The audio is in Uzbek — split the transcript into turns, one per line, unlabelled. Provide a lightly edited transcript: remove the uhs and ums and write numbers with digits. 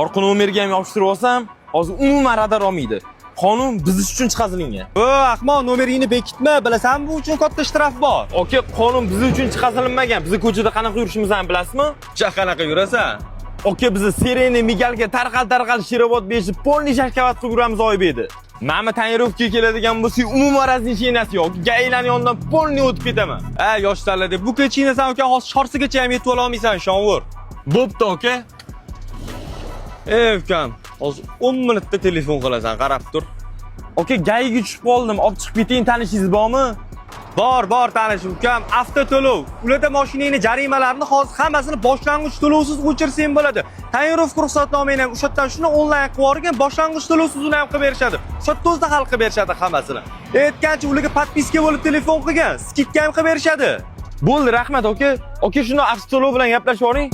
Orqa nomerga ham yopishtirib olsam, hozir umuman radar olmaydi. Qonun bizish uchun chiqazilingan.
O, ahmoq, nomeringni bekitma, bilasanmi, bu uchun katta shtraf bor.
Aka, qonun biz uchun chiqazilinmagan. Biz ko'chada qanaqa yurishimizni ham bilasizmi?
Qanaqa yurasan?
Aka, biz sireni migalga tarqal shirobot berishib, polni shashkavat qilib yuramiz oybaydi. Mana tonirovkaga keladigan bo'lsa, umuman raznishinasi yo'q. Gaylan yonidan polni o'tib ketaman.
Yoshlarlar deb bu kechinasan uka, hozir shorsigacha ham yetib ola olmaysan, shonvur.
Bo'pti, aka.
Ukam, hozir 10 minutda telefon qilasan, qarab tur.
Aka, gayiga tushib qoldim. Olib chiqib keting, tanishingiz bormi?
Bor tanishim ukam, avtoto'lov. Ularda mashinangni jarimalarini hozir hammasini boshlang'ich to'lovsiz o'chirsang bo'ladi. Tonirovka ruxsatnomangni ham o'sha yerdan shuni onlayn qilib yuborgan, boshlang'ich to'lovsiz uni ham qilib berishadi. O'sha yerda o'zida hal qilib berishadi hammasini. Aytgancha ularga podpiska bo'lib telefon qilgan, skidka ham qilib berishadi.
Bo'ldi, rahmat aka. Aka, shuni avtoto'lov bilan gaplashib oling.